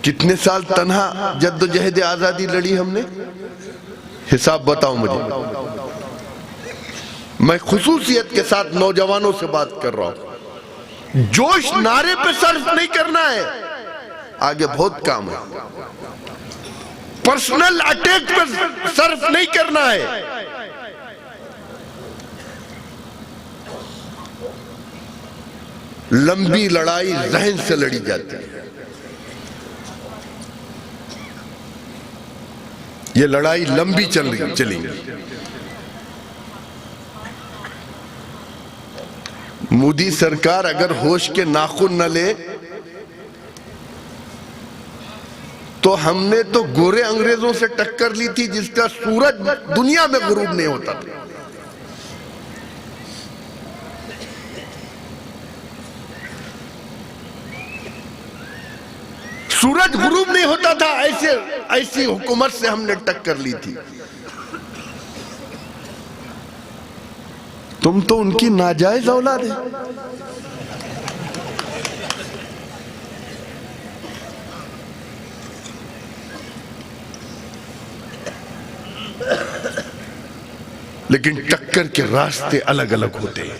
कितने साल तन्हा जद्दोजहद आजादी लड़ी हमने, हिसाब बताओ मुझे। मैं खुसूसियत के साथ नौजवानों से बात कर रहा हूं। जोश नारे पे सर्फ नहीं करना है, आगे बहुत काम है। पर्सनल अटैक पे सर्फ नहीं करना है। लंबी लड़ाई जहन से लड़ी जाती है। ये लड़ाई लंबी चलेगी। मोदी सरकार अगर होश के नाखून न ले तो हमने तो गोरे अंग्रेजों से टक्कर ली थी जिसका सूरज दुनिया में गुरूब नहीं होता था। सूरज गुरूब नहीं होता था, ऐसी हुकूमत से हमने टक्कर ली थी। तुम तो उनकी नाजायज औलाद है। लेकिन टक्कर के रास्ते अलग अलग होते हैं,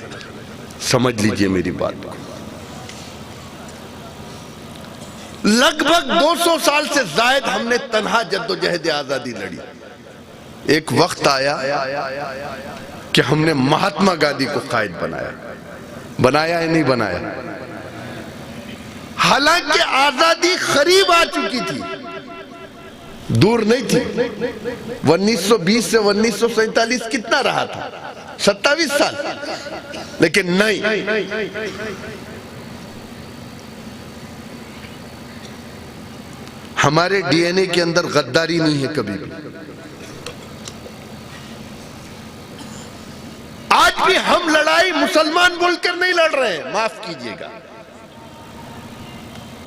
समझ लीजिए मेरी बात को। लगभग 200 साल से जायद हमने तन्हा जद्दोजहद आजादी लड़ी। एक वक्त आया कि हमने महात्मा गांधी को कायद बनाया है नहीं बनाया। हालांकि आजादी करीब आ चुकी थी, दूर नहीं थी। 1920 से 1947 कितना रहा था? 27 साल। लेकिन नहीं, हमारे डीएनए के अंदर गद्दारी नहीं है कभी भी। आज भी हम लड़ाई मुसलमान बोलकर नहीं लड़ रहे हैं, माफ कीजिएगा।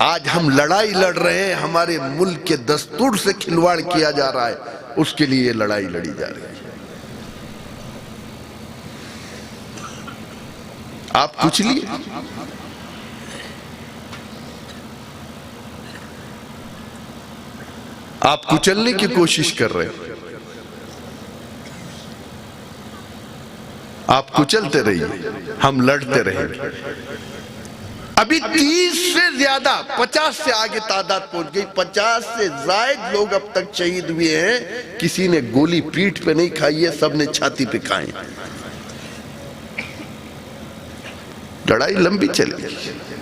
आज हम लड़ाई लड़ रहे हैं, हमारे मुल्क के दस्तूर से खिलवाड़ किया जा रहा है, उसके लिए ये लड़ाई लड़ी जा रही है। आप कुछ लिए, आप कुचलने की कोशिश कर रहे हैं। आप कुचलते रहिए, हम लड़ते रहेंगे। अभी 30 से ज्यादा, 50 से आगे तादाद पहुंच गई। 50 से ज्यादा लोग अब तक शहीद हुए हैं। किसी ने गोली पीठ पे नहीं खाई है, सबने छाती पे खाई। लड़ाई लंबी चलेगी।